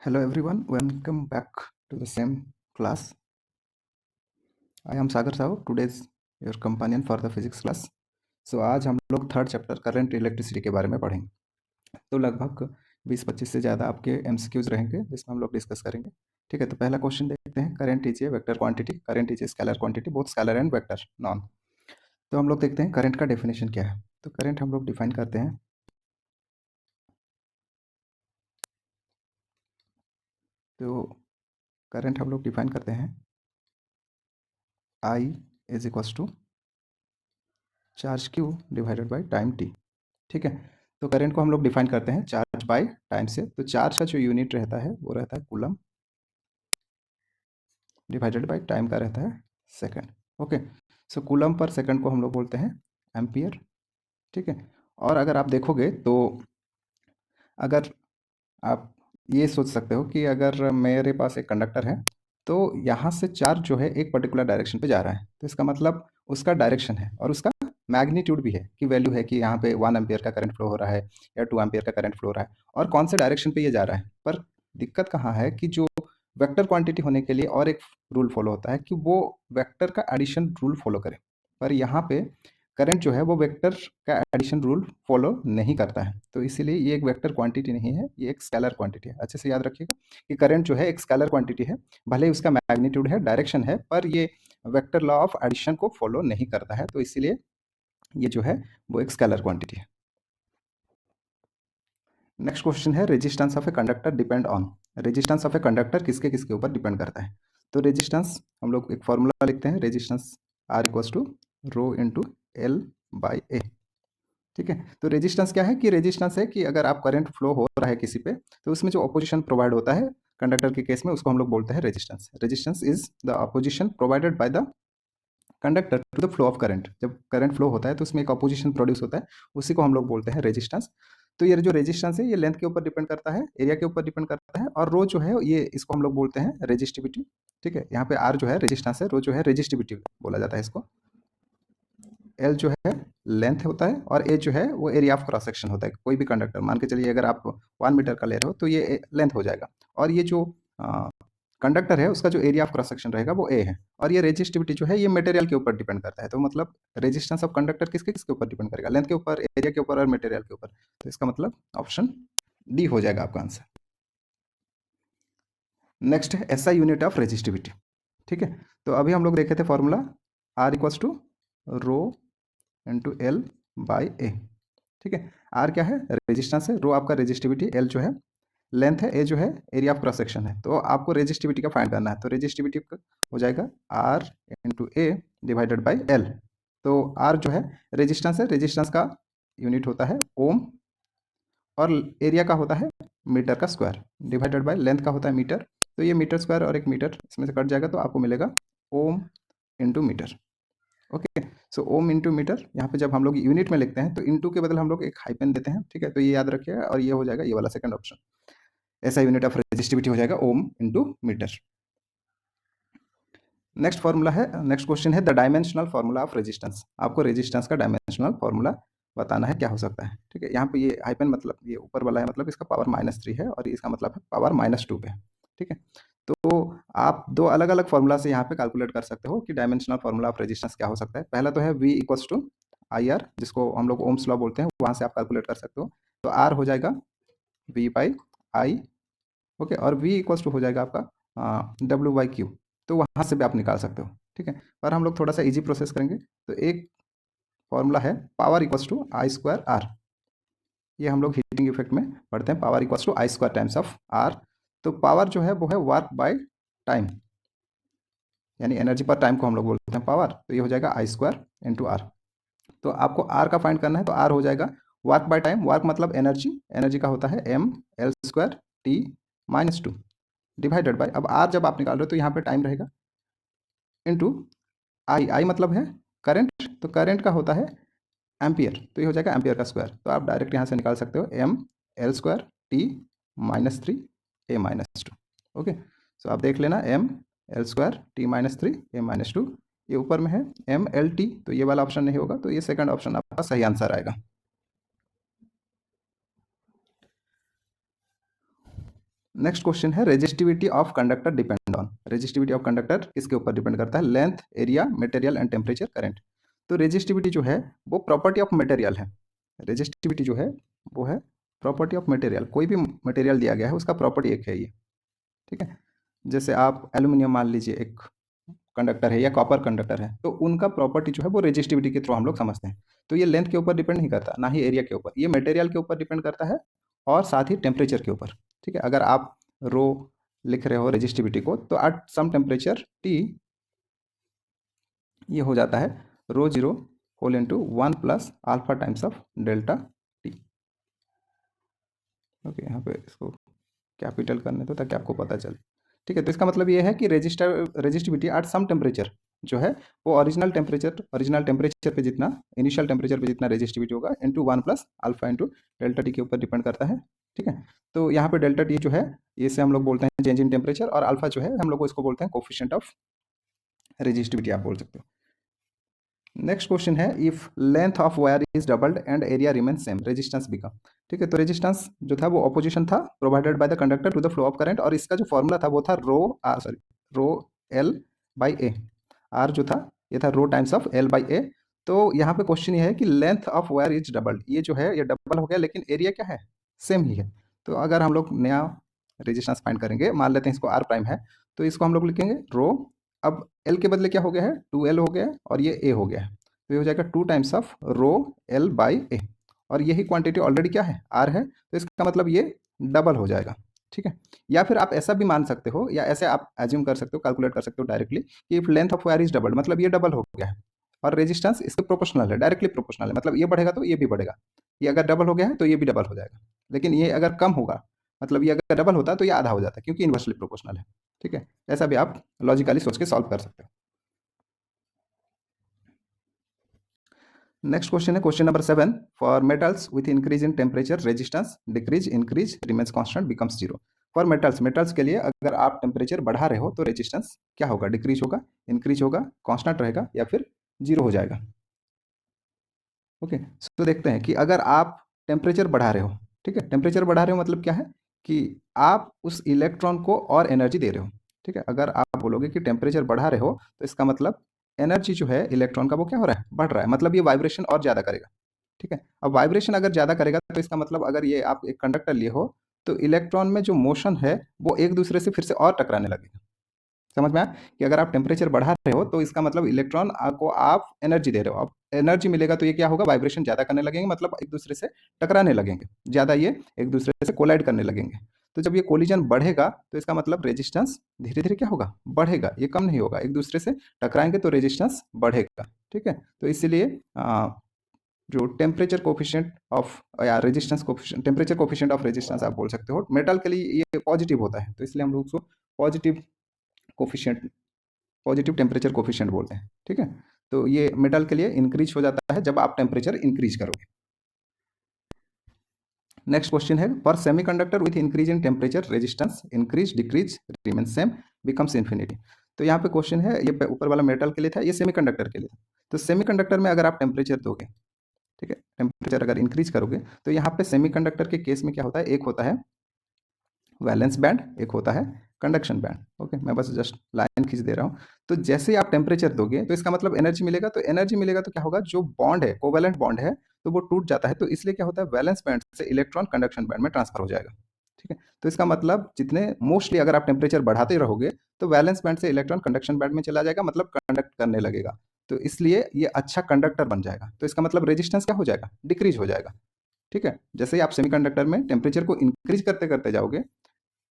Hello everyone, welcome back to the same class. I am Sagar Sahu, today's your companion for the physics class. So आज हम लोग third chapter current electricity के बारे में पढ़ेंगे। तो लगभग 20-25 से ज़्यादा आपके एमसीक्यूज रहेंगे जिसमें हम लोग डिस्कस करेंगे। ठीक है, तो पहला क्वेश्चन देखते हैं। Current is a vector quantity, current is a scalar quantity, both scalar and vector non. तो हम लोग देखते हैं करंट का डेफिनेशन क्या है। तो करंट हम लोग डिफाइन करते हैं, तो करंट हम लोग डिफाइन करते हैं I is equals to charge Q divided by time T। ठीक है, तो करंट को हम लोग डिफाइन करते हैं चार्ज बाय टाइम से। तो चार्ज का जो यूनिट रहता है वो रहता है कूलम डिवाइडेड बाय टाइम का रहता है सेकंड। ओके, सो कूलम पर सेकंड को हम लोग बोलते हैं एम्पियर। ठीक है, और अगर आप देखोगे तो अगर आप ये सोच सकते हो कि अगर मेरे पास एक कंडक्टर है तो यहाँ से चार्ज जो है एक पर्टिकुलर डायरेक्शन पे जा रहा है, तो इसका मतलब उसका डायरेक्शन है और उसका मैग्नीट्यूड भी है कि वैल्यू है कि यहाँ पे 1 एम्पियर का करंट फ्लो हो रहा है या 2 एम्पियर का करंट फ्लो हो रहा है और कौन से डायरेक्शन पे ये जा रहा है। पर दिक्कत कहाँ है कि जो वेक्टर क्वांटिटी होने के लिए और एक रूल फॉलो होता है कि वो वेक्टर का एडिशन रूल फॉलो करे, पर यहाँ पे करंट जो है वो वेक्टर का एडिशन रूल फॉलो नहीं करता है। तो इसीलिए ये एक वेक्टर क्वांटिटी नहीं है, ये एक स्केलर क्वांटिटी है। अच्छे से याद रखिएगा कि करंट जो है एक स्केलर क्वांटिटी है, भले ही उसका मैग्नीट्यूड है, डायरेक्शन है, पर ये वेक्टर लॉ ऑफ एडिशन को फॉलो नहीं करता है। तो इसीलिए ये जो है वो एक स्केलर क्वांटिटी है। नेक्स्ट क्वेश्चन है resistance of a conductor depend on. Resistance of a conductor किसके किसके ऊपर डिपेंड करता है। तो रेजिस्टेंस हम लोग एक फॉर्मूला लिखते हैं, resistance R equals to rho into L by A. ठीक है, तो रेजिस्टेंस क्या है कि रेजिस्टेंस है कि अगर आप करंट फ्लो हो रहा है किसी पे तो उसमें जो अपोजिशन प्रोवाइड होता है कंडक्टर के केस में उसको हम लोग बोलते हैं resistance. Resistance is the opposition provided by the conductor to the flow of current. जब करंट फ्लो होता है तो उसमें एक अपोजिशन प्रोड्यूस होता है, उसी को हम लोग बोलते हैं रेजिस्टेंस। तो ये जो रेजिस्टेंस है ये लेंथ के ऊपर डिपेंड करता है, एरिया के ऊपर डिपेंड करता है, और रो जो है ये इसको हम लोग बोलते हैं रेजिस्टिविटी। ठीक है, यहाँ पे आर जो है रेजिस्टेंस है, रो जो है रेजिस्टिविटी बोला जाता है इसको। एल जो है लेंथ होता है और ए जो है वो एरिया ऑफ क्रॉस सेक्शन होता है। कोई भी कंडक्टर मान के चलिए अगर आप 1 मीटर का ले रहे हो तो ये लेंथ हो जाएगा, और ये जो कंडक्टर है उसका जो एरिया ऑफ क्रॉस सेक्शन रहेगा वो ए है। और ये रेजिस्टिविटी जो है ये मटेरियल के ऊपर डिपेंड करता है। तो मतलब रेजिस्टेंस ऑफ कंडक्टर किसके किसके ऊपर डिपेंड करेगा, लेंथ के ऊपर, एरिया के ऊपर और मटेरियल के ऊपर। तो इसका मतलब ऑप्शन डी हो जाएगा आपका आंसर। नेक्स्ट है एसआई यूनिट ऑफ रेजिस्टिविटी। ठीक है, तो अभी हम लोग देखे थे formula R equals to rho into L by A. ठीक है, आर क्या है रेजिस्टेंस है, रो आपका रेजिस्टिविटी, एल जो है लेंथ है, ए जो है एरिया ऑफ क्रॉस सेक्शन है। तो आपको रेजिस्टिविटी का फाइंड करना है, तो रेजिस्टिविटी हो जाएगा R into A divided by L. तो आर जो है रेजिस्टेंस है, रेजिस्टेंस का यूनिट होता है ओम, और एरिया का होता है मीटर का स्क्वायर, डिवाइडेड बाय लेंथ का होता है मीटर। तो ये मीटर स्क्वायर और एक मीटर इसमें से कट जाएगा तो आपको मिलेगा ओम इंटू मीटर। ओके, सो ओम इंटू मीटर, यहाँ पे जब हम लोग यूनिट में लिखते हैं तो इंटू के बदले हम लोग एक हाइपन देते हैं। ठीक है, तो ये याद रखिएगा, और ये हो जाएगा ये वाला सेकंड ऑप्शन, ऐसा यूनिट ऑफ रेजिस्टिविटी हो जाएगा ohm into metre. Next formula है, नेक्स्ट क्वेश्चन है the dimensional formula of resistance. आपको रेजिस्टेंस का डायमेंशनल फॉर्मूला बताना है क्या हो सकता है। ठीक है, यहाँ पे ये हाइपन मतलब ये ऊपर वाला है, मतलब इसका पावर -3 है और इसका मतलब है पावर -2 पे। ठीक है, तो आप दो अलग अलग फॉर्मूला से यहाँ पे कैलकुलेट कर सकते हो कि डायमेंशनल फॉर्मूला ऑफ रेजिस्टेंस क्या हो सकता है। पहला तो है V equals to I R, जिसको हम लोग ओम्स लॉ बोलते हैं, वहाँ से आप कैलकुलेट कर सकते हो। तो आर हो जाएगा V बाई आई। ओके, और V इक्वल्स टू हो जाएगा आपका W बाई क्यू। तो वहाँ से भी आप निकाल सकते हो। ठीक है, पर हम लोग थोड़ा सा इजी प्रोसेस करेंगे। तो एक फॉर्मूला है power equals to I square R, ये हम लोग हीटिंग इफेक्ट में पढ़ते हैं, power equals to I square times of R. तो पावर जो है वो है वर्क बाय टाइम, यानी एनर्जी पर टाइम को हम लोग बोलते हैं पावर। तो ये हो जाएगा आई स्क्वायर इंटू आर। तो आपको आर का फाइंड करना है, तो आर हो जाएगा वर्क बाय टाइम, वर्क मतलब एनर्जी, एनर्जी का होता है M L square T -2 divided by, अब आर जब आप निकाल रहे हो तो यहाँ पे टाइम रहेगा, इंटू आई, आई मतलब है करंट, तो करंट का होता है एम्पियर, तो ये हो जाएगा एम्पियर का स्क्वायर। तो आप डायरेक्ट यहाँ से निकाल सकते हो एम एल स्क्वायर टी -3 ए -2। ओके, सो आप देख लेना एम एल स्क्वायर टी -3 ए -2, ये ऊपर में है एम एल टी, तो ये वाला ऑप्शन नहीं होगा, तो ये सेकंड ऑप्शन आपका सही आंसर आएगा। नेक्स्ट क्वेश्चन है resistivity of conductor depend on. Resistivity of conductor किसके ऊपर डिपेंड करता है? Length, area, material and temperature, current. तो रेजिस्टिविटी जो है वो प्रॉपर्टी ऑफ मटेरियल है। रेजिस्टिविटी जो है वो है प्रॉपर्टी ऑफ मटेरियल। कोई भी मटेरियल दिया गया है उसका प्रॉपर्टी एक है ये, ठीक है। जैसे आप एल्यूमिनियम मान लीजिए एक कंडक्टर है या कॉपर कंडक्टर है, तो उनका प्रॉपर्टी जो है वो रेजिस्टिविटी के थ्रू हम लोग समझते हैं। तो ये लेंथ के ऊपर डिपेंड नहीं करता, ना ही एरिया के ऊपर, ये मटेरियल के ऊपर डिपेंड करता है और साथ ही टेम्परेचर के ऊपर, ठीक है। अगर आप रो लिख रहे हो रेजिस्टिविटी को, तो एट सम टेम्परेचर टी ये हो जाता है rho zero whole into 1 plus alpha times of delta T. Okay, यहाँ पे इसको कैपिटल करने दो ताकि आपको पता चले, ठीक है। तो इसका मतलब ये है कि रेजिस्टिविटी एट सम टेम्परेचर जो है वो ओरिजिनल टेम्परेचर पे जितना, इनिशियल टेम्परेचर पे जितना रेजिस्टिविटी होगा into 1 plus alpha into delta T के ऊपर डिपेंड करता है, ठीक है। तो यहाँ पे डेल्टा टी जो है इसे हम लोग बोलते हैं चेंज इन टेम्परेचर, और अल्फा जो है हम लोग इसको बोलते हैं कोफिशिएंट ऑफ रेजिस्टिविटी, आप बोल सकते हो। नेक्स्ट क्वेश्चन है if length of wire is doubled and area remain same, resistance become, ठीक है। तो रेजिस्टेंस जो था वो ऑपोजिशन था provided by the conductor to the flow of current, और इसका जो फॉर्मूला था वो था rho L by A. R जो था ये था rho times of L by A. तो यहाँ पे क्वेश्चन ये है कि length of wire is doubled, ये जो है ये डबल हो गया लेकिन एरिया क्या है? सेम ही है। तो अगर हम लोग नया रेजिस्टेंस फाइंड करेंगे, मान लेते हैं इसको आर प्राइम है, तो इसको हम लोग लिखेंगे रो, अब एल के बदले क्या हो गया है? 2L हो गया है, और ये ए हो गया है, तो ये हो जाएगा 2 times of rho L by A, और यही क्वांटिटी ऑलरेडी क्या है? आर है, तो इसका मतलब ये डबल हो जाएगा, ठीक है। या फिर आप ऐसा भी मान सकते हो, या ऐसे आप एज्यूम कर सकते हो, कैलकुलेट कर सकते हो डायरेक्टली कि if length of wire is double, मतलब ये डबल हो गया है, और रेजिस्टेंस इसके प्रोपोर्शनल है, डायरेक्टली प्रोपोर्शनल है, मतलब ये बढ़ेगा तो ये भी बढ़ेगा, ये अगर डबल हो गया है तो ये भी डबल हो जाएगा। लेकिन ये अगर कम होगा, मतलब ये अगर डबल होता है तो ये आधा हो जाता है, क्योंकि इन्वर्सली प्रोपोर्शनल है, ठीक है। ऐसा भी आप लॉजिकली सोच के सॉल्व कर सकते हो। नेक्स्ट क्वेश्चन है question number 7, for metals with increase in temperature resistance decrease increase remains constant becomes zero. For metals के लिए अगर आप टेम्परेचर बढ़ा रहे हो तो रेजिस्टेंस क्या होगा? डिक्रीज होगा, इंक्रीज होगा, कांस्टेंट रहेगा, या फिर जीरो हो जाएगा। ओके, तो देखते हैं कि अगर आप टेम्परेचर बढ़ा रहे हो, ठीक है, टेम्परेचर बढ़ा रहे हो मतलब क्या है कि आप उस इलेक्ट्रॉन को और एनर्जी दे रहे हो, ठीक है। अगर आप बोलोगे कि टेम्परेचर बढ़ा रहे हो तो इसका मतलब एनर्जी जो है इलेक्ट्रॉन का वो क्या हो रहा है? बढ़ रहा है, मतलब ये वाइब्रेशन और ज़्यादा करेगा, ठीक है। अब वाइब्रेशन अगर ज़्यादा करेगा तो इसका मतलब अगर ये आप एक कंडक्टर लिए हो तो इलेक्ट्रॉन में जो मोशन है वो एक दूसरे से फिर से और टकराने लगेगा। समझ में आया कि अगर आप टेम्परेचर बढ़ा रहे हो तो इसका मतलब इलेक्ट्रॉन को आप एनर्जी दे रहे हो, अब एनर्जी मिलेगा तो ये क्या होगा? वाइब्रेशन ज़्यादा करने लगेंगे, मतलब एक दूसरे से टकराने लगेंगे ज़्यादा, ये एक दूसरे से कोलाइड करने लगेंगे। तो जब ये कोलिजन बढ़ेगा तो इसका मतलब रेजिस्टेंस धीरे धीरे क्या होगा? बढ़ेगा, ये कम नहीं होगा, एक दूसरे से टकराएंगे तो रेजिस्टेंस बढ़ेगा, ठीक है। तो इसीलिए जो टेम्परेचर कोफिशिएंट ऑफ या resistance coefficient, temperature coefficient of resistance आप बोल सकते हो, मेटल के लिए ये पॉजिटिव होता है, तो इसलिए हम लोग उसको positive coefficient, positive temperature coefficient बोलते हैं, ठीक है। तो ये मेटल के लिए इंक्रीज हो जाता है जब आप टेम्परेचर इंक्रीज करोगे। नेक्स्ट क्वेश्चन है for semiconductor with increase in temperature resistance increase decrease remain same becomes infinity. तो यहाँ पे क्वेश्चन है, ये ऊपर वाला मेटल के लिए था, ये सेमीकंडक्टर के लिए था। तो सेमीकंडक्टर में अगर आप टेम्परेचर दोगे, ठीक है, टेम्परेचर अगर इंक्रीज करोगे तो यहाँ पे सेमीकंडक्टर के केस में क्या होता है? एक होता है वैलेंस बैंड, एक होता है कंडक्शन बैंड। ओके, मैं बस जस्ट लाइन खींच दे रहा हूँ। तो जैसे ही आप टेम्परेचर दोगे तो इसका मतलब एनर्जी मिलेगा, तो एनर्जी मिलेगा तो क्या होगा? जो बॉन्ड है, कोवैलेंट बॉन्ड है, तो वो टूट जाता है, तो इसलिए क्या होता है? वैलेंस बैंड से इलेक्ट्रॉन कंडक्शन बैंड में ट्रांसफर हो जाएगा, ठीक है। तो इसका मतलब जितने मोस्टली अगर आप टेम्परेचर बढ़ाते रहोगे तो वैलेंस बैंड से इलेक्ट्रॉन कंडक्शन बैंड में चला जाएगा, मतलब कंडक्ट करने लगेगा, तो इसलिए ये अच्छा कंडक्टर बन जाएगा। तो इसका मतलब रेजिस्टेंस क्या हो जाएगा? डिक्रीज हो जाएगा, ठीक है। जैसे ही आप सेमीकंडक्टर में टेम्परेचर को इंक्रीज करते करते जाओगे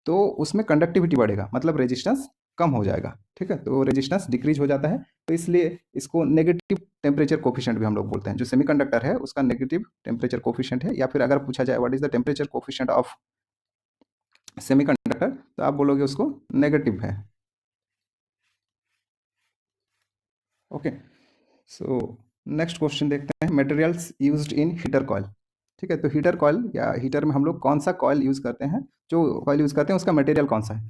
तो उसमें कंडक्टिविटी बढ़ेगा, मतलब रेजिस्टेंस कम हो जाएगा, ठीक है। तो रेजिस्टेंस डिक्रीज हो जाता है, तो इसलिए इसको नेगेटिव टेम्परेचर कोफिशिएंट भी हम लोग बोलते हैं। जो सेमीकंडक्टर है उसका नेगेटिव टेम्परेचर कोफिशिएंट है, या फिर अगर पूछा जाए what is the temperature coefficient of semiconductor, तो आप बोलोगे उसको नेगेटिव है। ओके, सो नेक्स्ट क्वेश्चन देखते हैं, materials used in heater coil, ठीक है। तो हीटर कॉइल या हीटर में हम लोग कौन सा कॉइल यूज़ करते हैं? जो कॉइल यूज़ करते हैं उसका मटेरियल कौन सा है?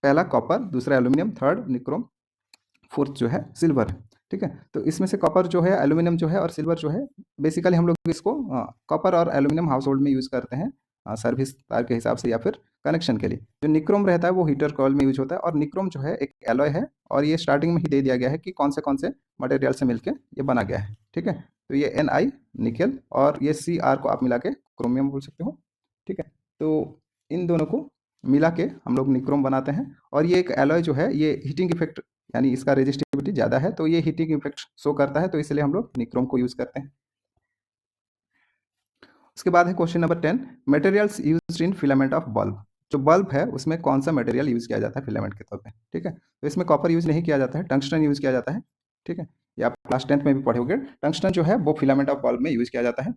पहला कॉपर, दूसरा एल्यूमिनियम, थर्ड निक्रोम, फोर्थ जो है सिल्वर है, ठीक है। तो इसमें से कॉपर जो है, एल्यूमिनियम जो है और सिल्वर जो है, बेसिकली हम लोग इसको कॉपर और एल्यूमिनियम हाउस होल्ड में यूज़ करते हैं सर्विस तार के हिसाब से, या फिर कनेक्शन के लिए। जो निक्रोम रहता है वो हीटर कॉइल में यूज होता है, और निक्रोम जो है एक एलॉय है, और ये स्टार्टिंग में ही दे दिया गया है कि कौन से मटेरियल से मिलके ये बना गया है। ठीक है, तो ये Ni निकेल, और ये Cr को आप मिला के क्रोमियम बोल सकते हो। ठीक है, तो इन दोनों को मिला के हम लोग निक्रोम बनाते हैं, और ये एक एलॉय जो है ये हीटिंग इफेक्ट, यानी इसका रेजिस्टिविटी ज़्यादा है, तो ये हीटिंग इफेक्ट शो करता है, तो इसलिए हम लोग निक्रोम को यूज़ करते हैं। उसके बाद है question number 10, materials used in filament of bulb. जो बल्ब है उसमें कौन सा मटेरियल यूज़ किया जाता है फिलामेंट के तौर पे। ठीक है, तो इसमें कॉपर यूज़ नहीं किया जाता है, टंगस्टन यूज़ किया जाता है। ठीक है, ये आप क्लास 10th में भी पढ़े होंगे, टंगस्टन जो है वो फिलामेंट ऑफ बल्ब में यूज़ किया जाता है।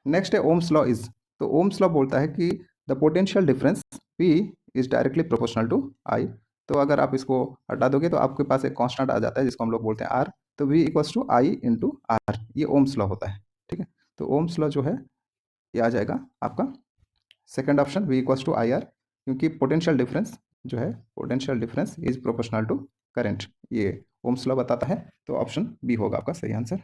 नेक्स्ट है ओम्स लॉ इज, तो ओम्स लॉ बोलता है कि the potential difference P is directly proportional to I। तो अगर आप इसको हटा दोगे तो आपके पास एक कांस्टेंट आ जाता है जिसको हम लोग बोलते हैं R, तो V equals to I into R, ये ओम्स लॉ होता है। ठीक है, तो ओम्स लॉ जो है ये आ जाएगा आपका second option, V equals to IR, क्योंकि पोटेंशियल डिफरेंस जो है, potential difference is proportional to current, ये ओम्स लॉ बताता है, तो ऑप्शन बी होगा आपका सही आंसर।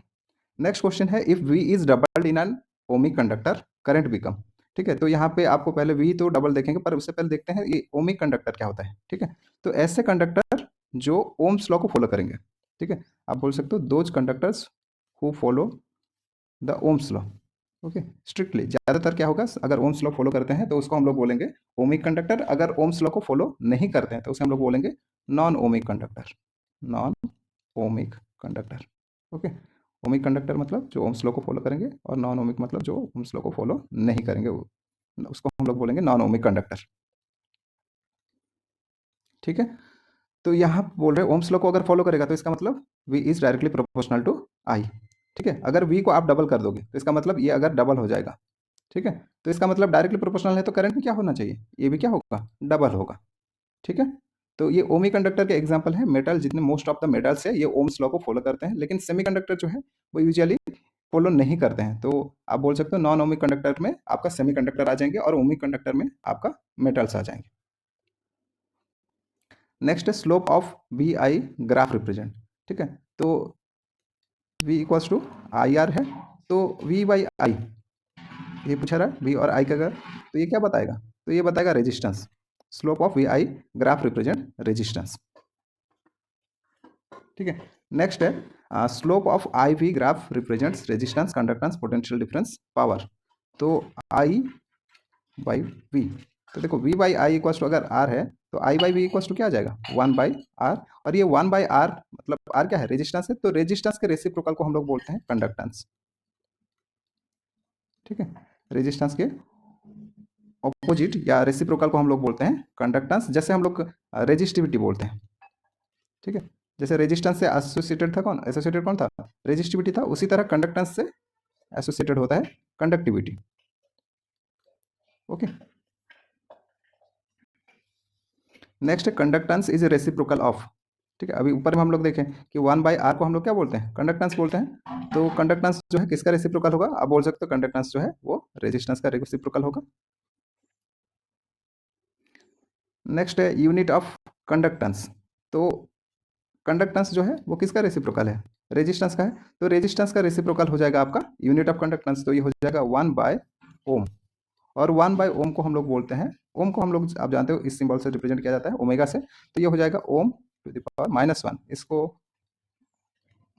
नेक्स्ट क्वेश्चन है, if V is doubled in an ohmic conductor current become. ठीक है, तो यहाँ पे आपको पहले V तो डबल देखेंगे, पर उससे पहले देखते हैं ये ओमिक कंडक्टर क्या होता है। ठीक है, तो ऐसे कंडक्टर जो ओम्स लॉ को फॉलो करेंगे। ठीक है, आप बोल सकते हो those conductors who follow the Ohm's law. Okay, strictly ज़्यादातर क्या होगा, अगर ओम्स लॉ फॉलो करते हैं तो उसको हम लोग बोलेंगे ओमिक कंडक्टर, अगर ओम्स लॉ को फॉलो नहीं करते हैं तो उसे हम लोग बोलेंगे non ohmic conductor, non ohmic conductor. Okay, ohmic conductor मतलब जो ओम्स लॉ को फॉलो करेंगे, और नॉन ओमिक मतलब जो ओम्स लॉ को फॉलो नहीं करेंगे, उसको हम लोग बोलेंगे नॉन ओमिक कंडक्टर। ठीक है, तो यहाँ बोल रहे हैं ओम्स लॉ को अगर फॉलो करेगा तो इसका मतलब V is directly proportional to I। ठीक है, अगर V को आप डबल कर दोगे तो इसका मतलब ये अगर डबल हो जाएगा। ठीक है, तो इसका मतलब डायरेक्टली प्रोपोर्शनल है, तो करंट भी क्या होना चाहिए, ये भी क्या होगा, डबल होगा। ठीक है, तो ये ओमी कंडक्टर के एग्जांपल है, मेटल जितने मोस्ट ऑफ द मेटल्स है ये ओम्स लॉ को फॉलो करते हैं, लेकिन सेमीकंडक्टर जो है वो यूजुअली फॉलो नहीं करते हैं। तो आप बोल सकते हो नॉन ओमिक कंडक्टर में आपका सेमीकंडक्टर आ जाएंगे, और ओमिक कंडक्टर में आपका मेटल्स आ जाएंगे। नेक्स्ट है slope of V I graph represent. ठीक है, तो V इक्वल्स टू IR है, तो V बाई आई ये पूछा रहा है, V और I का अगर, तो ये क्या बताएगा, तो ये बताएगा resistance. Slope of VI graph represent resistance. ठीक है, नेक्स्ट है slope of IV graph represents resistance, conductance, potential difference, power. तो I बाई V, तो देखो V by I equals to अगर R है तो I by V equals to क्या आ जाएगा 1 बाई R, और ये 1 बाई R मतलब R क्या है, रेजिस्टेंस है, तो रेजिस्टेंस के रेसिप्रोकल को हम लोग बोलते हैं कंडक्टेंस। ठीक है, रेजिस्टेंस के ऑपोजिट या रेसिप्रोकल को हम लोग बोलते हैं कंडक्टेंस, जैसे हम लोग रेजिस्टिविटी बोलते हैं। ठीक है, जैसे रेजिस्टेंस से एसोसिएटेड कौन था, रेजिस्टिविटी था, उसी तरह कंडक्टेंस से एसोसिएटेड होता है conductivity. Okay, next conductance is reciprocal of. ठीक है, अभी ऊपर में हम लोग देखें कि 1 बाई आर को हम लोग क्या बोलते हैं, कंडक्टेंस बोलते हैं, तो कंडक्टेंस जो है किसका रेसिप्रोकल होगा, आप बोल सकते हो कंडक्टेंस जो है वो रेजिस्टेंस का रेसिप्रोकल होगा। नेक्स्ट है यूनिट ऑफ कंडक्टेंस, तो कंडक्टेंस जो है वो किसका रेसिप्रोकल है, रेजिस्टेंस का है, तो रेजिस्टेंस का रेसिप्रोकल हो जाएगा आपका यूनिट ऑफ कंडक्टेंस, तो ये हो जाएगा 1 बाय ओम, और 1 बाय ओम को हम लोग बोलते हैं, ओम को हम लोग आप जानते हो इस सिंबल से रिप्रेजेंट किया जाता है ओमेगा से, तो ये हो जाएगा ओम टू द पावर -1, इसको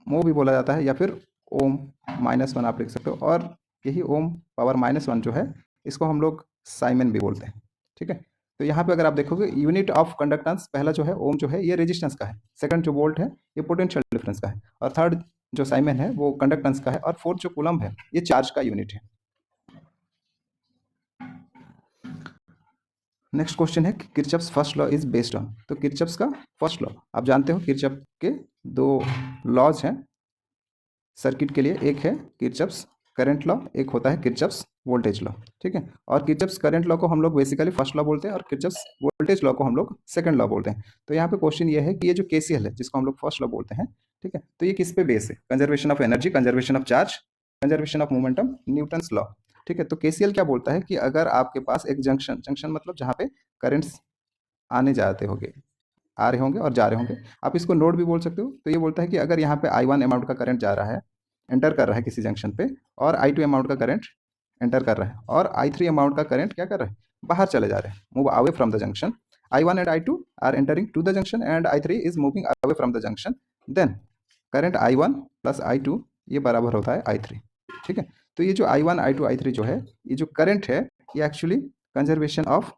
मो भी बोला जाता है, या फिर ओम -1 आप लिख सकते हो, और यही ओम पावर -1 जो है इसको हम लोग साइमन भी बोलते हैं। ठीक है, तो यहाँ पे अगर आप देखोगे यूनिट ऑफ कंडक्टेंस पहला जो है ओम जो है ये रेजिस्टेंस का है, सेकंड जो वोल्ट है ये पोटेंशियल डिफरेंस का है, और थर्ड जो साइमन है वो कंडक्टेंस का है, और फोर्थ जो कूलम्ब है ये चार्ज का यूनिट है। नेक्स्ट क्वेश्चन है Kirchhoff's first law is based on, तो किरचॉफ्स का फर्स्ट लॉ आप जानते हो, किरचॉफ के दो लॉज हैं सर्किट के लिए, एक है किरचॉफ्स करंट लॉ, एक होता है किरचॉफ्स वोल्टेज लॉ। ठीक है, और किरचॉफ्स करंट लॉ को हम लोग बेसिकली फर्स्ट लॉ बोलते हैं, और किरचॉफ्स वोल्टेज लॉ को हम लोग सेकंड लॉ बोलते हैं। तो यहाँ पे क्वेश्चन ये है कि ये जो KCL है जिसको हम लोग फर्स्ट लॉ बोलते हैं, ठीक है, तो ये किस पे बेस है, conservation of energy, conservation of charge, conservation of momentum, Newton's law. ठीक है, तो KCL क्या बोलता है कि अगर आपके पास एक जंक्शन मतलब जहाँ पे करेंट्स आने जाते होंगे, आ रहे होंगे और जा रहे होंगे, आप इसको नोड भी बोल सकते हो, तो ये बोलता है कि अगर यहाँ पे I1 अमाउंट का करंट जा रहा है, एंटर कर रहा है किसी जंक्शन पे, और I2 अमाउंट का करंट एंटर कर रहा है, और I3 अमाउंट का करंट क्या कर रहा है, बाहर चले जा रहे हैं, move away from the junction. I1 and I2 are entering to the junction and I3 is moving away from the junction. Then current I1 plus I2 ये बराबर होता है I3. ठीक है, तो ये जो I1 I2 I3 जो है, ये जो करंट है, ये एक्चुअली कंजर्वेशन ऑफ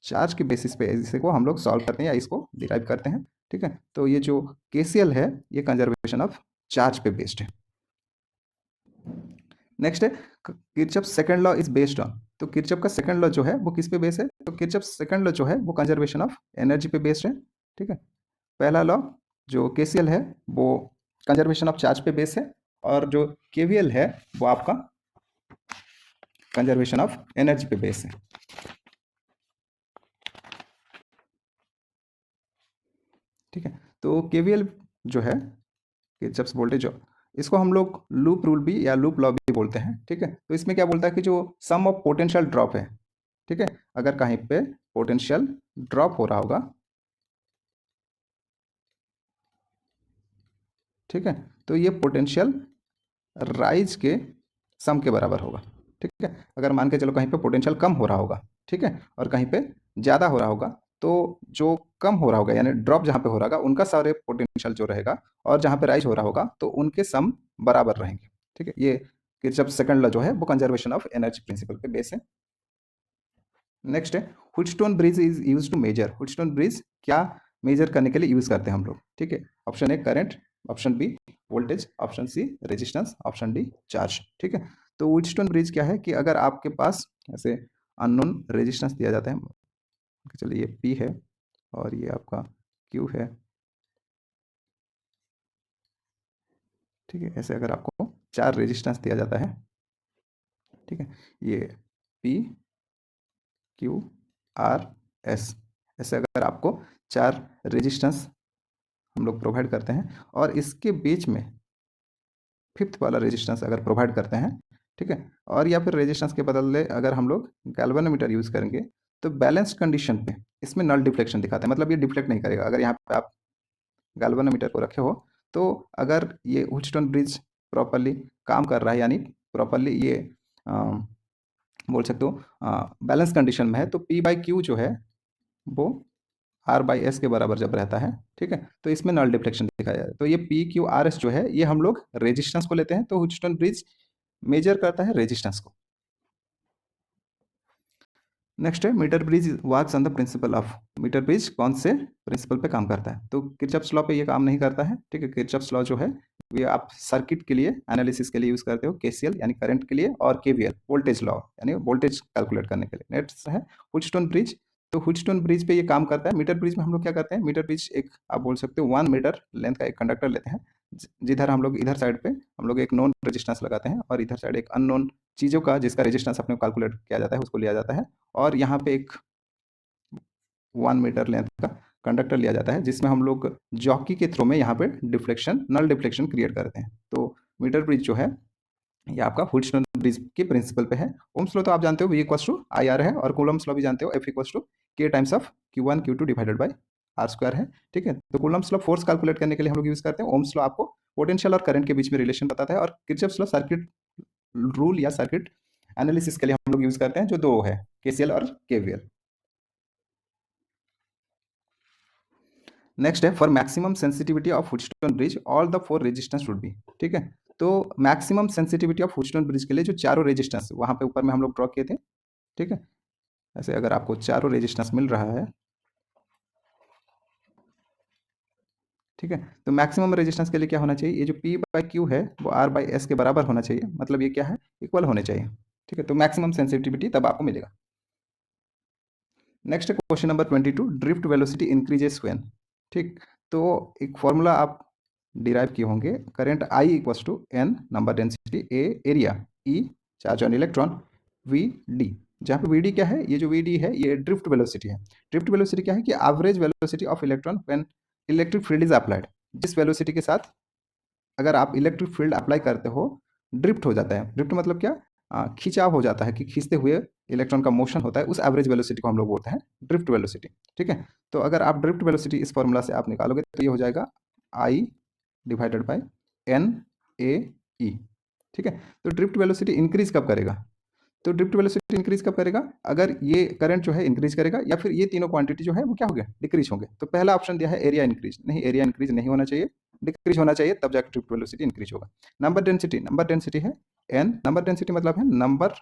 चार्ज के बेसिस पे इसे को हम लोग सॉल्व करते हैं या इसको डिराइव करते हैं. ठीक है, तो ये जो KCL है ये कंजर्वेशन ऑफ चार्ज पे बेस्ड है. नेक्स्ट है Kirchhoff second law is based on. तो किरचॉफ का सेकंड लॉ जो है वो किस पे बेस्ड है? तो किरचॉफ सेकंड लॉ जो है वो कंजर्वेशन ऑफ एनर्जी पे बेस्ड है. ठीक है, पहला लॉ जो KCL है वो कंजर्वेशन ऑफ चार्ज पे बेस्ड है और जो KVL है वो आपका कंजर्वेशन ऑफ एनर्जी पे बेस्ड है. ठीक है, तो KVL जो है किरचॉफ वोल्टेज जो, इसको हम लोग लूप रूल भी या लूप लॉ भी बोलते हैं. ठीक है, तो इसमें क्या बोलता है कि जो सम ऑफ पोटेंशियल ड्रॉप है, ठीक है, अगर कहीं पे पोटेंशियल ड्रॉप हो रहा होगा, ठीक है, तो ये पोटेंशियल राइज के सम के बराबर होगा. ठीक है, अगर मान के चलो कहीं पे पोटेंशियल कम हो रहा होगा, ठीक है, और कहीं पे ज़्यादा हो रहा होगा, तो जो कम हो रहा होगा यानी ड्रॉप जहाँ पे हो रहा होगा उनका सारे पोटेंशियल जो रहेगा और जहाँ पे राइज हो रहा होगा तो उनके सम बराबर रहेंगे. ठीक है, ये किरचॉफ सेकंड लॉ जो है वो कंजर्वेशन ऑफ एनर्जी प्रिंसिपल पे बेस है. नेक्स्ट है Wheatstone bridge is use to measure. Wheatstone bridge क्या मेजर करने के लिए यूज करते हैं हम लोग? ठीक है, option A current, option B voltage, option C resistance, option D charge. ठीक है, तो व्हीटस्टोन ब्रिज क्या है कि अगर आपके पास ऐसे अननोन रेजिस्टेंस दिया जाता है, चलिए ये P है और ये आपका Q है. ठीक है, ऐसे अगर आपको 4 रेजिस्टेंस दिया जाता है, ठीक है, ये P Q R S, ऐसे अगर आपको 4 रेजिस्टेंस हम लोग प्रोवाइड करते हैं और इसके बीच में फिफ्थ वाला रेजिस्टेंस अगर प्रोवाइड करते हैं, ठीक है, और या फिर रेजिस्टेंस के बदले अगर हम लोग गैल्वेनोमीटर यूज़ करेंगे तो बैलेंस्ड कंडीशन पे इसमें नल डिफ्लेक्शन दिखाता है, मतलब ये डिफ्लेक्ट नहीं करेगा. अगर यहाँ पे आप गैल्वेनोमीटर को रखे हो तो अगर ये व्हीटस्टोन ब्रिज प्रॉपरली काम कर रहा है यानी प्रॉपरली ये बोल सकते हो बैलेंस कंडीशन में है, तो P/Q जो है वो R/S के बराबर जब रहता है, ठीक है, तो इसमें नल डिफ्लेक्शन दिखाया जाता है. तो ये PQRS जो है ये हम लोग रेजिस्टेंस को लेते हैं, तो व्हीटस्टोन ब्रिज मेजर करता है रेजिस्टेंस को. नेक्स्ट है metre bridge works on the principle of. Metre bridge कौन से प्रिंसिपल पे काम करता है? तो किरचॉफ्स लॉ पे ये काम नहीं करता है. ठीक है, किरचॉफ्स लॉ जो है ये आप सर्किट के लिए एनालिसिस के लिए यूज करते हो, KCL यानी करंट के लिए, और KVL वोल्टेज लॉ यानी वोल्टेज कैलकुलेट करने के लिए. नेक्स्ट है व्हीटस्टोन ब्रिज. तो व्हीटस्टोन ब्रिज पे ये काम करता है. मीटर ब्रिज में हम लोग क्या करते हैं? मीटर ब्रिज एक आप बोल सकते हो 1 मीटर लेंथ का एक कंडक्टर लेते हैं, जिधर हम लोग इधर साइड पे हम लोग एक नॉन रेजिस्टेंस लगाते हैं और इधर साइड एक अननोन चीज़ों का जिसका रेजिस्टेंस अपने कैलकुलेट किया जाता है उसको लिया जाता है, और यहाँ पे एक 1 मीटर लेंथ का कंडक्टर लिया जाता है जिसमें हम लोग जॉकी के थ्रू में यहाँ पे डिफ्लेक्शन नल डिफ्लेक्शन क्रिएट करते हैं. तो मीटर ब्रिज जो है ये आपका व्हीटस्टोन ब्रिज के प्रिंसिपल पे है. ओम्स लॉ तो आप जानते हो V इक्वल्स टू IR है, और कूलम्स लॉ भी जानते हो F equals to K times of Q1 Q2 divided by R square है. ठीक है, तो कूलम्स लॉ फोर्स कैलकुलेट करने के लिए हम लोग यूज करते हैं. ओम्स लॉ आपको पोटेंशियल और करंट के बीच में रिलेशन बताता है, और किरचॉफ्स लॉ सर्किट रूल या सर्किट एनालिसिस के लिए हम लोग यूज करते हैं, जो दो है KCL और KVL. नेक्स्ट है for maximum sensitivity of Wheatstone bridge all the 4 resistance would be. ठीक है, तो maximum sensitivity of Wheatstone bridge के लिए जो चारों रेजिस्टेंस वहां पे ऊपर में हम लोग ड्रॉ किए थे, ठीक है, ऐसे अगर आपको चारों रेजिस्टेंस मिल रहा है, ठीक है, तो मैक्सिमम रेजिस्टेंस के लिए क्या होना चाहिए? ये जो P/Q है वो R/S के बराबर होना चाहिए, मतलब ये क्या है? इक्वल होने चाहिए. ठीक है, तो मैक्सिमम सेंसिटिविटी तब आपको मिलेगा. Next question number 22, drift velocity increases when. ठीक, तो एक फॉर्मूला आप डिराइव किए होंगे, current I equals to N number density, A area, E charge on electron, VD, जहाँ पे VD क्या है? ये जो VD है ये ड्रिफ्ट वेलोसिटी है. ड्रिफ्ट वेलोसिटी क्या है कि average velocity of electron when electric field is applied. जिस वेलोसिटी के साथ अगर आप इलेक्ट्रिक फील्ड अप्लाई करते हो ड्रिफ्ट हो जाता है. ड्रिफ्ट मतलब क्या? खिंचाव हो जाता है, कि खींचते हुए इलेक्ट्रॉन का मोशन होता है, उस एवरेज वेलोसिटी को हम लोग बोलते हैं ड्रिफ्ट वेलोसिटी. ठीक है, तो अगर आप ड्रिफ्ट वेलोसिटी इस फॉर्मूला से आप निकालोगे तो ये हो जाएगा I डिवाइडेड बाय NAE. ठीक है, तो ड्रिफ्ट वेलोसिटी इंक्रीज कब करेगा? तो ड्रिफ्ट वेलोसिटी इंक्रीज कब करेगा? अगर ये करंट जो है इंक्रीज करेगा या फिर ये तीनों क्वांटिटी जो है वो क्या हो गया? डिक्रीज होंगे। तो पहला ऑप्शन दिया है एरिया इंक्रीज, नहीं, एरिया इंक्रीज नहीं होना चाहिए, डिक्रीज होना चाहिए, तब जाकर ड्रिफ्ट वेलोसिटी इंक्रीज होगा। नंबर डेंसिटी है एन, नंबर डेंसिटी मतलब है नंबर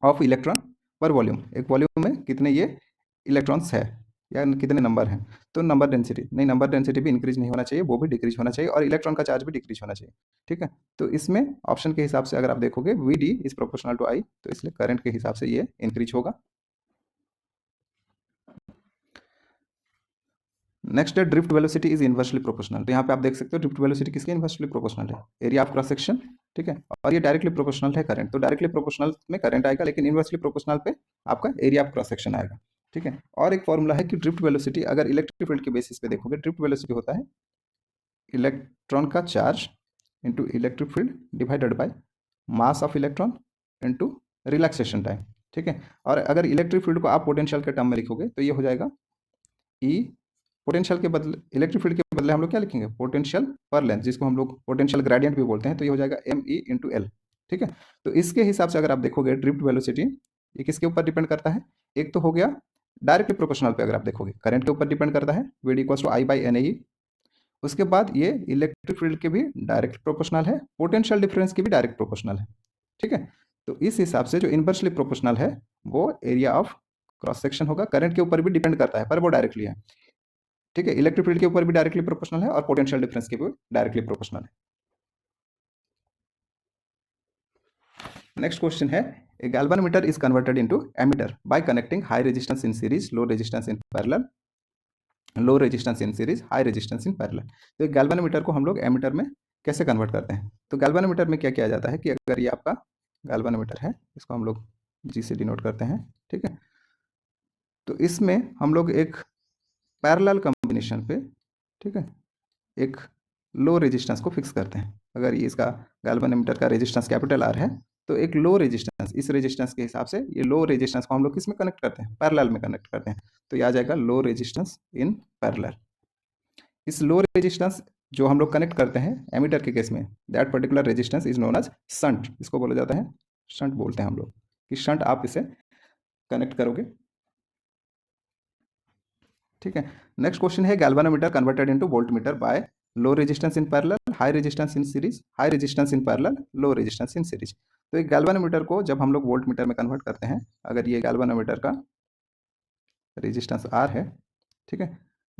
ऑफ इलेक्ट्रॉन पर वॉल्यूम, एक वॉल्यूम में कितने ये इलेक्ट्रॉन्स है या कितने नंबर हैं। तो नंबर डेंसिटी नहीं, नंबर डेंसिटी भी इंक्रीज नहीं होना चाहिए, वो भी डिक्रीज होना चाहिए, और इलेक्ट्रॉन का चार्ज भी डिक्रीज होना चाहिए। ठीक है, तो इसमें ऑप्शन के हिसाब से अगर आप देखोगे V D is proportional to I, तो इसलिए करंट के हिसाब से ये इंक्रीज होगा। नेक्स्ट है drift velocity is inversely proportional. तो यहाँ पे आप देख सकते हो ड्रिफ्ट वेलोसिटी किसके इनवर्सली प्रोपोर्शनल है? Area of cross section. ठीक है, और ये डायरेक्टली प्रोपोर्शनल है करंट, तो डायरेक्टली प्रोपोर्शनल में करंट आएगा, लेकिन इनवर्सली प्रोपोर्शनल पे आपका एरिया ऑफ क्रॉस सेक्शन आएगा। ठीक है, और एक फॉर्मूला है कि ड्रिफ्ट वेलोसिटी अगर इलेक्ट्रिक फील्ड के बेसिस पे देखोगे, ड्रिफ्ट वेलोसिटी होता है इलेक्ट्रॉन का charge into electric field divided by mass of electron into relaxation time. ठीक है, और अगर इलेक्ट्रिक फील्ड को आप पोटेंशियल के टर्म में लिखोगे तो ये हो जाएगा ई, पोटेंशियल के बदले, इलेक्ट्रिक फील्ड के बदले हम लोग क्या लिखेंगे? पोटेंशियल पर लेंथ, जिसको हम लोग पोटेंशियल ग्रेडियंट भी बोलते हैं, तो ये हो जाएगा एम ई इंटू एल। ठीक है, तो इसके हिसाब से अगर आप देखोगे ड्रिफ्ट वेलोसिटी ये किसके ऊपर डिपेंड करता है? एक तो हो गया डायरेक्टली प्रोपोर्शनल पे, अगर आप देखोगे करंट के ऊपर डिपेंड करता है, V D equals to I by N A. उसके बाद ये इलेक्ट्रिक फील्ड के भी डायरेक्ट प्रोपोर्शनल है, पोटेंशियल डिफरेंस की भी डायरेक्ट प्रोपोर्शनल है। ठीक है, तो इस हिसाब से जो इनवर्सली प्रोपोर्शनल है वो एरिया ऑफ क्रॉस सेक्शन होगा, करंट के ऊपर भी डिपेंड करता है पर वो डायरेक्टली है। ठीक है, इलेक्ट्रिक फील्ड के ऊपर भी डायरेक्टली प्रोपोर्शनल है और पोटेंशियल डिफरेंस के भी डायरेक्टली प्रोपोर्शनल है। नेक्स्ट क्वेश्चन है a galvanometer is converted into ammeter by connecting high resistance in series, low resistance in parallel, low resistance in series, high resistance in parallel. तो galvanometer को हम लोग ammeter में कैसे कन्वर्ट करते हैं? तो गैल्वेनोमीटर में क्या किया जाता है कि अगर ये आपका गैल्वेनोमीटर है, इसको हम लोग जी से डिनोट करते हैं। ठीक है, तो इसमें हम लोग एक पैरेलल कॉम्बिनेशन पे, ठीक है, एक लो रेजिस्टेंस को फिक्स करते हैं। अगर ये इसका गैल्वेनोमीटर का रेजिस्टेंस कैपिटल आर है, तो एक लो रेजिस्टेंस, इस रेजिस्टेंस के हिसाब से ये लो रेजिस्टेंस को हम लोग किस में कनेक्ट करते हैं? पैरेलल में कनेक्ट करते हैं, तो ये आ जाएगा लो रेजिस्टेंस इन पैरेलल। इस लो रेजिस्टेंस जो हम लोग कनेक्ट करते हैं एमीटर के केस में, that particular resistance is known as shunt, इसको बोला जाता है शंट, बोलते हैं हम लोग कि शंट आप इसे कनेक्ट करोगे। ठीक है, नेक्स्ट क्वेश्चन है galvanometer converted into voltmeter by low resistance in parallel, high resistance in series, high resistance in parallel, low resistance in series. तो एक गैल्वेनोमीटर को जब हम लोग वोल्टमीटर में कन्वर्ट करते हैं, अगर ये गैल्वेनोमीटर का रेजिस्टेंस आर है, ठीक है,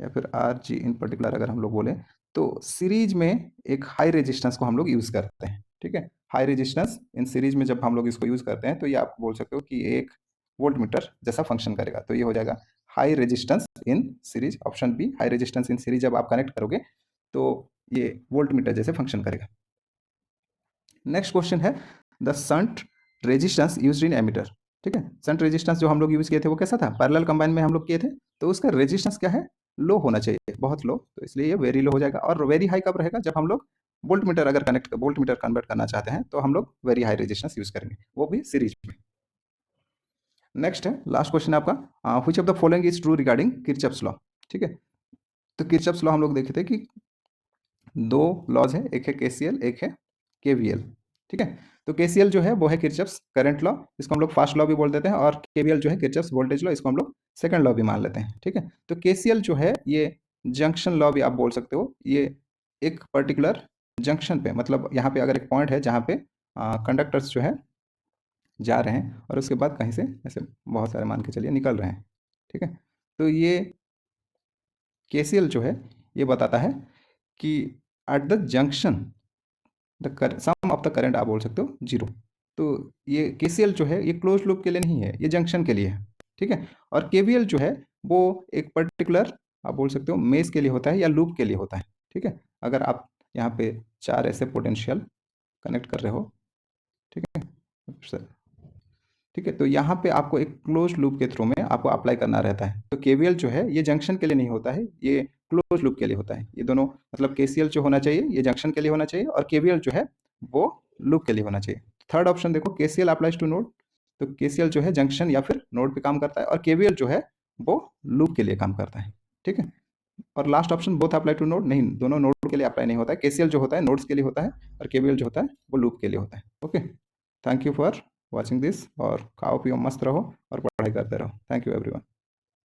या फिर आर जी इन पर्टिकुलर अगर हम लोग बोले, तो सीरीज में एक हाई रेजिस्टेंस को हम लोग यूज़ करते हैं। ठीक है, हाई रेजिस्टेंस इन सीरीज में जब हम लोग इसको यूज़ करते हैं तो ये आप बोल सकते हो कि एक वोल्टमीटर जैसा फंक्शन करेगा। तो ये हो जाएगा high resistance in series, option B, high resistance in series जब आप कनेक्ट करोगे तो ये वोल्टमीटर जैसे फंक्शन करेगा। नेक्स्ट क्वेश्चन है the shunt resistance used in ammeter. ठीक है, शंट रेजिस्टेंस जो हम लोग यूज़ किए थे वो कैसा था? पैरेलल कंबाइन में हम लोग किए थे, तो उसका रेजिस्टेंस क्या है? लो होना चाहिए, बहुत लो, तो इसलिए ये वेरी लो हो जाएगा। और वेरी हाई कब रहेगा? जब हम लोग वोल्टमीटर अगर वोल्टमीटर कन्वर्ट करना चाहते हैं तो हम लोग वेरी हाई रेजिस्टेंस यूज़ करेंगे, वो भी सीरीज में। नेक्स्ट है लास्ट क्वेश्चन आपका, which of the following is true regarding Kirchhoff's law. ठीक है, तो किरचॉफ्स लॉ हम लोग देखे थे कि दो लॉज है, एक है केसीएल, एक है केवीएल। ठीक है, तो केसीएल जो है वो है किरचॉफ्स करंट लॉ, इसको हम लोग फर्स्ट लॉ भी बोल देते हैं, और केवीएल जो है किरचॉफ्स वोल्टेज लॉ, इसको हम लोग सेकंड लॉ भी मान लेते हैं। ठीक है, तो केसीएल जो है ये जंक्शन लॉ भी आप बोल सकते हो, ये एक पर्टिकुलर जंक्शन पे, मतलब यहाँ पे अगर एक पॉइंट है जहाँ पे कंडक्टर्स जो है जा रहे हैं और उसके बाद कहीं से ऐसे बहुत सारे मान के चलिए निकल रहे हैं। ठीक है, तो ये केसीएल जो है ये बताता है कि at the junction the sum of the current आप बोल सकते हो जीरो। तो ये केसीएल जो है ये क्लोज लूप के लिए नहीं है, ये जंक्शन के लिए है। ठीक है, और केवीएल जो है वो एक पर्टिकुलर आप बोल सकते हो मेश के लिए होता है या लूप के लिए होता है। ठीक है, अगर आप यहाँ पे चार ऐसे पोटेंशियल कनेक्ट कर रहे हो, ठीक है सर, ठीक है, तो यहाँ पे आपको एक क्लोज लूप के थ्रू में आपको अप्लाई करना रहता है। तो केवीएल जो है ये जंक्शन के लिए नहीं होता है, ये क्लोज लूप के लिए होता है। ये दोनों मतलब केसीएल जो होना चाहिए ये जंक्शन के लिए होना चाहिए, और केवीएल जो है वो लूप के लिए होना चाहिए। थर्ड ऑप्शन देखो, केसीएल अप्लाइज टू नोड, तो केसीएल जो है जंक्शन या फिर नोड पे काम करता है, और केवीएल जो है वो लूप के लिए काम करता है। ठीक है, और last option both apply to node, नहीं, दोनों नोड के लिए अप्लाई नहीं होता है। केसीएल जो होता है नोड्स के लिए होता है, और केवीएल जो होता है वो लूप के लिए होता है। Okay, thank you for watching this, और खाओ पियो मस्त रहो और पढ़ाई करते रहो। Thank you everyone.